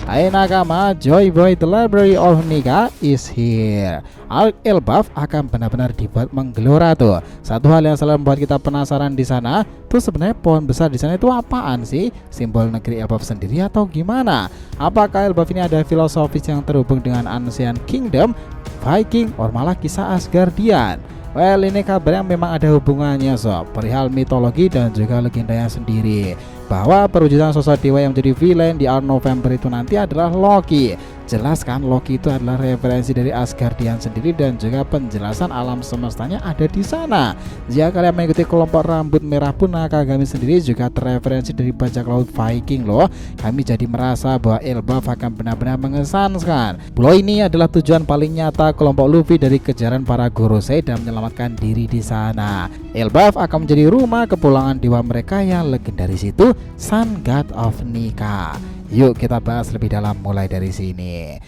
Hai nakama, Joy Boy The Library of Nika is here. Arc Elbaf akan benar-benar dibuat menggelora tuh. Satu hal yang selalu membuat kita penasaran di sana, tuh sebenarnya pohon besar di sana itu apaan sih? Simbol negeri Elbaf sendiri atau gimana? Apakah Elbaf ini ada filosofis yang terhubung dengan Ancient Kingdom, Viking, or malah kisah Asgardian? Well, ini kabar yang memang ada hubungannya sob, perihal mitologi dan juga legendanya sendiri, bahwa perwujudan sosok dewa yang menjadi villain di awal November itu nanti adalah Loki. Jelas kan, Loki itu adalah referensi dari Asgardian sendiri dan juga penjelasan alam semestanya ada di sana. Jika kalian mengikuti kelompok rambut merah pun, Nakagami sendiri juga terreferensi dari bajak laut Viking loh. Kami jadi merasa bahwa Elbaf akan benar-benar mengesankan. Pulau ini adalah tujuan paling nyata kelompok Luffy dari kejaran para Gorosei dan menyelamatkan diri di sana. Elbaf akan menjadi rumah kepulangan dewa mereka yang legendaris itu, Sun God of Nika. Yuk kita bahas lebih dalam mulai dari sini.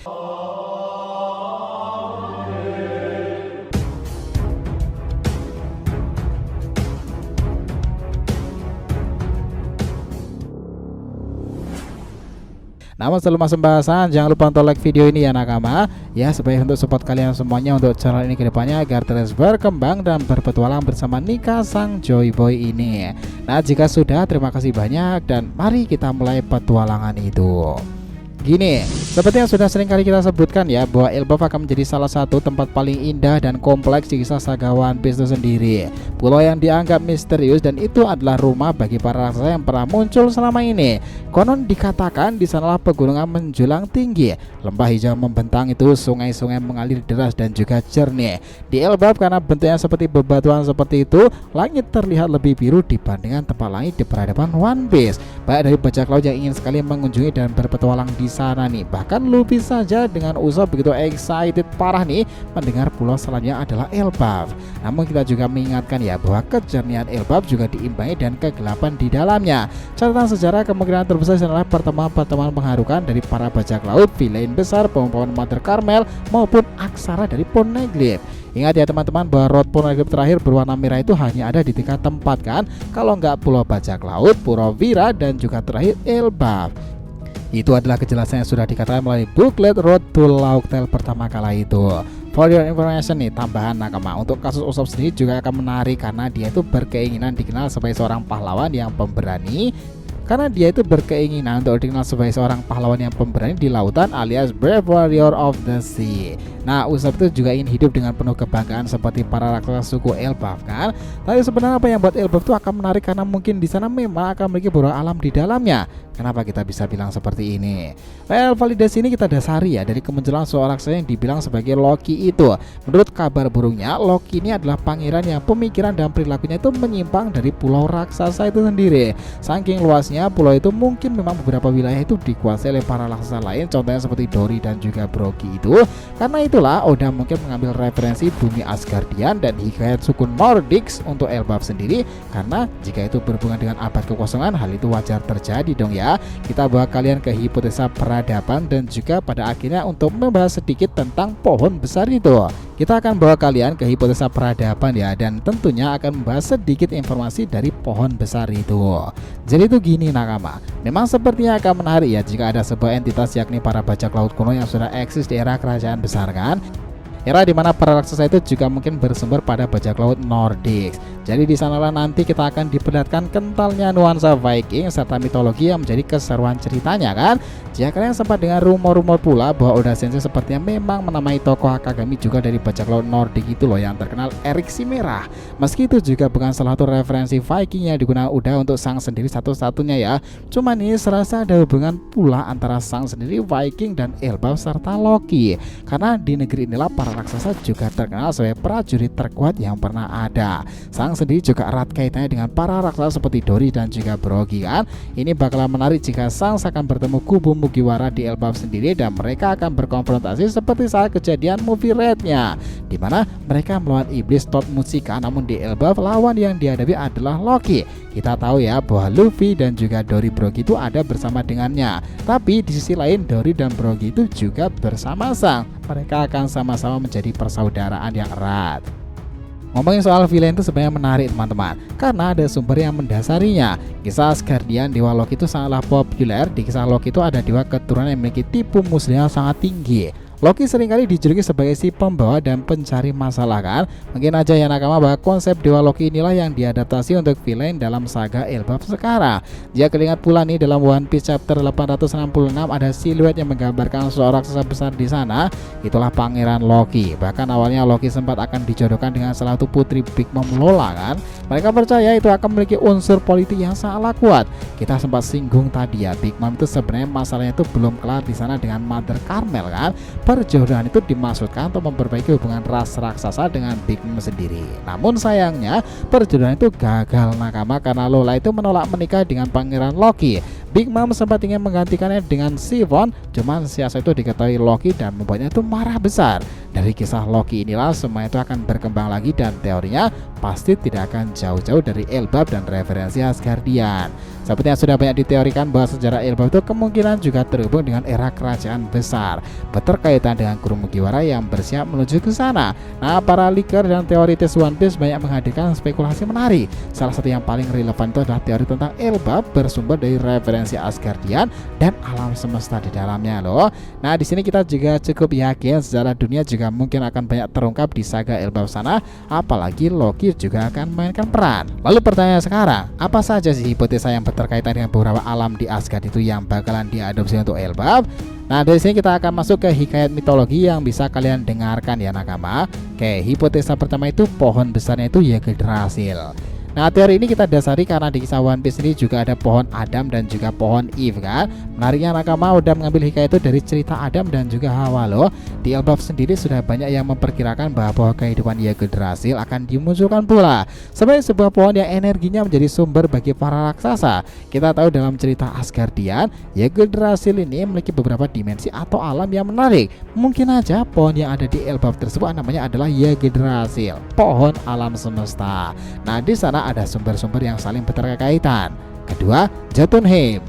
Namun sebelum masuk pembahasan, jangan lupa untuk like video ini ya nakama, ya, supaya untuk support kalian semuanya untuk channel ini kedepannya agar terus berkembang dan berpetualang bersama Nika sang Joy Boy ini. Nah jika sudah, terima kasih banyak dan mari kita mulai petualangan itu. Gini, seperti yang sudah sering kali kita sebutkan ya, bahwa Elbaf akan menjadi salah satu tempat paling indah dan kompleks di kisah saga One Piece itu sendiri. Pulau yang dianggap misterius dan itu adalah rumah bagi para raksasa yang pernah muncul selama ini. Konon dikatakan di sanalah pegunungan menjulang tinggi, lembah hijau membentang itu, sungai-sungai mengalir deras dan juga jernih. Di Elbaf karena bentuknya seperti bebatuan seperti itu, langit terlihat lebih biru dibandingkan tempat langit di peradaban One Piece. Baik dari bajak laut yang ingin sekali mengunjungi dan berpetualang di sana nih, bahkan Luffy saja dengan Usopp begitu excited parah nih mendengar pulau selanjutnya adalah Elbaf. Namun kita juga mengingatkan ya bahwa kejernihan Elbaf juga diimbangi dan kegelapan di dalamnya. Catatan sejarah kemungkinan terbesar adalah pertemuan-pertemuan mengharukan dari para bajak laut, villain besar, pohon Mother Carmel maupun aksara dari Poneglyph. Ingat ya teman-teman bahwa Road Poneglyph terakhir berwarna merah itu hanya ada di 3 tempat kan, kalau nggak Pulau Bajak Laut, Pulau Vira, dan juga terakhir Elbaf. Itu adalah kejelasan yang sudah dikatakan melalui booklet Road to Laughtale pertama kala itu. For your information nih, tambahan nakama, untuk kasus Usopp sendiri juga akan menarik karena dia itu berkeinginan dikenal sebagai seorang pahlawan yang pemberani. Karena dia itu berkeinginan untuk dikenal sebagai seorang pahlawan yang pemberani di lautan alias Brave Warrior of the Sea. Nah, Usopp itu juga ingin hidup dengan penuh kebanggaan seperti para raksasa suku Elbaf kan. Tapi sebenarnya apa yang buat Elbaf itu akan menarik karena mungkin di sana memang akan memiliki bawah alam di dalamnya. Kenapa kita bisa bilang seperti ini? Well, validasi ini kita dasari ya dari kemunculan seorang raksasa yang dibilang sebagai Loki itu. Menurut kabar burungnya, Loki ini adalah pangeran yang pemikiran dan perilakunya itu menyimpang dari pulau raksasa itu sendiri. Saking luasnya pulau itu, mungkin memang beberapa wilayah itu dikuasai oleh para raksasa lain, contohnya seperti Dory dan juga Brogy itu. Karena itulah Oda mungkin mengambil referensi bumi Asgardian dan hikayat suku Nordics untuk Elbaf sendiri, karena jika itu berhubungan dengan abad kekosongan, hal itu wajar terjadi dong ya. Kita bawa kalian ke hipotesa peradaban dan juga pada akhirnya untuk membahas sedikit tentang pohon besar itu. Kita akan bawa kalian ke hipotesa peradaban ya, dan tentunya akan membahas sedikit informasi dari pohon besar itu. Jadi itu gini nakama, memang sepertinya akan menarik ya jika ada sebuah entitas yakni para bajak laut kuno yang sudah eksis di era kerajaan besar kan. Era dimana para raksasa itu juga mungkin bersumber pada bajak laut Nordics. Jadi di sanalah nanti kita akan diperlihatkan kentalnya nuansa Viking serta mitologi yang menjadi keseruan ceritanya kan. Jika kalian sempat dengar rumor-rumor pula bahwa Oda Sensei sepertinya memang menamai tokoh Akagami juga dari bajak laut Nordik itu loh yang terkenal Erik si Merah. Meski itu juga bukan salah satu referensi Viking yang digunakan Oda untuk sang sendiri satu-satunya ya. Cuman ini serasa ada hubungan pula antara sang sendiri Viking dan Elbaf serta Loki. Karena di negeri inilah para raksasa juga terkenal sebagai prajurit terkuat yang pernah ada. Sang sendiri juga erat kaitannya dengan para raksasa seperti Dory dan juga Brogy kan. Ini bakalan menarik jika Sang akan bertemu kubu Mugiwara di Elbaf sendiri dan mereka akan berkonfrontasi seperti saat kejadian movie Red-nya, dimana mereka melawan iblis Tot Mushika. Namun di Elbaf lawan yang dihadapi adalah Loki. Kita tahu ya bahwa Luffy dan juga Dory Brogy itu ada bersama dengannya, tapi di sisi lain Dory dan Brogy itu juga bersama Sang. Mereka akan sama-sama menjadi persaudaraan yang erat. Ngomongin soal villain itu sebenarnya menarik teman-teman, karena ada sumber yang mendasarinya. Kisah Asgardian Dewa Loki itu sangatlah populer. Di kisah Loki itu ada dewa keturunan yang memiliki tipu muslihat sangat tinggi. Loki seringkali dijuluki sebagai si pembawa dan pencari masalah kan. Mungkin aja ya nakama bahwa konsep Dewa Loki inilah yang diadaptasi untuk villain dalam saga Elbaf sekarang. Jika kalian ingat pula nih, dalam One Piece chapter 866 ada siluet yang menggambarkan seorang raksasa besar di sana. Itulah Pangeran Loki. Bahkan awalnya Loki sempat akan dijodohkan dengan salah satu putri Big Mom Lola kan. Mereka percaya itu akan memiliki unsur politik yang sangatlah kuat. Kita sempat singgung tadi ya, Big Mom itu sebenarnya masalahnya itu belum kelar di sana dengan Mother Carmel kan. Perjodohan itu dimaksudkan untuk memperbaiki hubungan ras raksasa dengan Big Mom sendiri. Namun sayangnya perjodohan itu gagal nakama, karena Lola itu menolak menikah dengan Pangeran Loki. Big Mom sempat ingin menggantikannya dengan Siphon, cuman siasat itu diketahui Loki dan membuatnya itu marah besar. Dari kisah Loki inilah semua itu akan berkembang lagi, dan teorinya pasti tidak akan jauh-jauh dari Elbaf dan referensi Asgardian. Seperti yang sudah banyak diteorikan bahwa sejarah Elbaf itu kemungkinan juga terhubung dengan era kerajaan besar, berkaitan dengan kru Mugiwara yang bersiap menuju ke sana. Nah, para leaker dan teoritis One Piece banyak menghadirkan spekulasi menarik. Salah satu yang paling relevan itu adalah teori tentang Elbaf bersumber dari referensi Asgardian dan alam semesta di dalamnya loh. Nah, di sini kita juga cukup yakin sejarah dunia juga mungkin akan banyak terungkap di saga Elbaf sana, apalagi Loki juga akan memainkan peran. Lalu pertanyaan sekarang, apa saja sih hipotesa yang berkaitan dengan beberapa alam di Asgard itu yang bakalan diadopsi untuk Elbaf? Nah, dari sini kita akan masuk ke hikayat mitologi yang bisa kalian dengarkan ya nakama. Oke, hipotesa pertama itu pohon besarnya itu Yggdrasil. Nah, teori ini kita dasari karena di kisah One Piece ini juga ada pohon Adam dan juga pohon Eve kan. Menariknya nakama udah mengambil hikayat itu dari cerita Adam dan juga Hawa loh. Di Elbaf sendiri sudah banyak yang memperkirakan bahwa pohon kehidupan Yggdrasil akan dimunculkan pula sebagai sebuah pohon yang energinya menjadi sumber bagi para raksasa. Kita tahu dalam cerita Asgardian, Yggdrasil ini memiliki beberapa dimensi atau alam yang menarik. Mungkin aja pohon yang ada di Elbaf tersebut namanya adalah Yggdrasil, pohon alam semesta. Nah, di sana ada sumber-sumber yang saling berkaitan. Kedua, Jotunheim.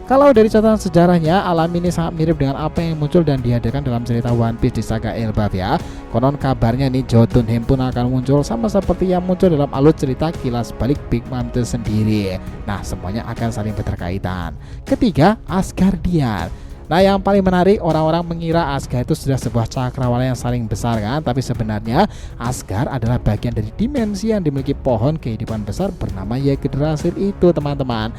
Kalau dari catatan sejarahnya, alam ini sangat mirip dengan apa yang muncul dan dihadirkan dalam cerita One Piece di saga Elbaf ya. Konon kabarnya nih Jotunheim pun akan muncul sama seperti yang muncul dalam alur cerita kilas balik Big Mom itu sendiri. Nah, semuanya akan saling berkaitan. Ketiga, Asgardian. Nah, yang paling menarik, orang-orang mengira Asgard itu sudah sebuah cakrawala yang saling besar kan, tapi sebenarnya Asgard adalah bagian dari dimensi yang dimiliki pohon kehidupan besar bernama Yggdrasil itu teman-teman.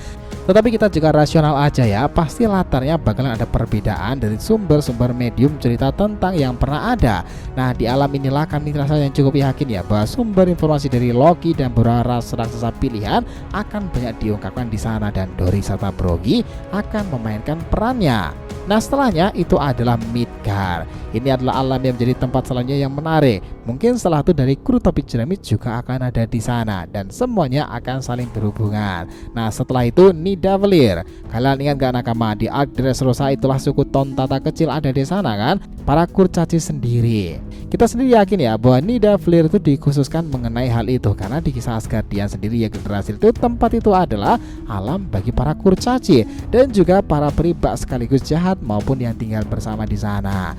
Tetapi kita juga rasional aja ya, pasti latarnya bakalan ada perbedaan dari sumber-sumber medium cerita tentang yang pernah ada. Nah, di alam inilah kami rasa yang cukup yakin ya bahwa sumber informasi dari Loki dan beberapa raksasa pilihan akan banyak diungkapkan di sana, dan Dory serta Brogy akan memainkan perannya. Nah, setelahnya itu adalah Midgard. Ini adalah alam yang menjadi tempat selanjutnya yang menarik. Mungkin salah satu dari kru topi jerami juga akan ada di sana, dan semuanya akan saling berhubungan. Nah, setelah itu Nidavellir. Kalian ingat gak nakama, di Arc Dressrosa itulah suku Tontata kecil ada di sana kan? Para kurcaci sendiri. Kita sendiri yakin ya bahwa Nidavellir itu dikhususkan mengenai hal itu, karena di kisah Asgardian sendiri Yggdrasil itu tempat itu adalah alam bagi para kurcaci dan juga para peribak sekaligus jahat maupun yang tinggal bersama di sana.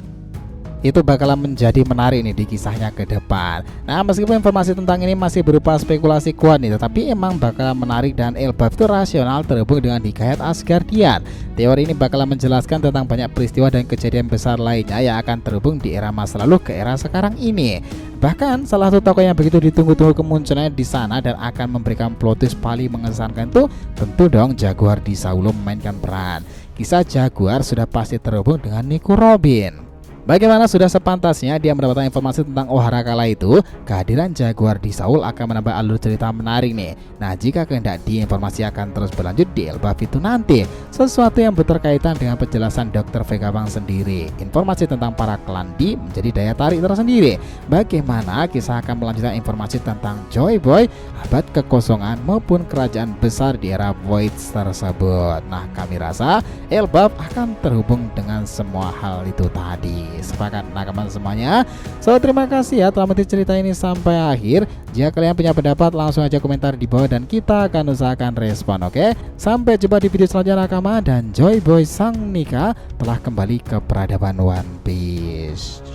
Itu bakalan menjadi menarik nih di kisahnya ke depan. Nah, meskipun informasi tentang ini masih berupa spekulasi kuat nih, tetapi emang bakalan menarik dan Elbaf itu rasional terhubung dengan hikayat Asgardian. Teori ini bakalan menjelaskan tentang banyak peristiwa dan kejadian besar lainnya yang akan terhubung di era masa lalu ke era sekarang ini. Bahkan salah satu tokoh yang begitu ditunggu-tunggu kemunculannya di sana dan akan memberikan plot twist paling mengesankan tuh tentu dong Jaguar di Saulo memainkan peran. Kisah Jaguar sudah pasti terhubung dengan Nico Robin. Bagaimana sudah sepantasnya dia mendapatkan informasi tentang Ohara kala itu, kehadiran Jaguar di Saul akan menambah alur cerita menarik nih. Nah, jika kehendak informasi akan terus berlanjut di Elbaf itu nanti, sesuatu yang berkaitan dengan penjelasan Dr. Vegapunk sendiri. Informasi tentang para klan D menjadi daya tarik tersendiri. Bagaimana kisah akan melanjutkan informasi tentang Joy Boy, abad kekosongan maupun kerajaan besar di era Void tersebut. Nah, kami rasa Elbaf akan terhubung dengan semua hal itu tadi. Sepakat nakama semuanya. So, terima kasih ya telah menonton cerita ini sampai akhir. Jika kalian punya pendapat, langsung aja komentar di bawah dan kita akan usahakan respon, oke? Sampai jumpa di video selanjutnya nakama, dan Joy Boy Sang Nika telah kembali ke peradaban One Piece.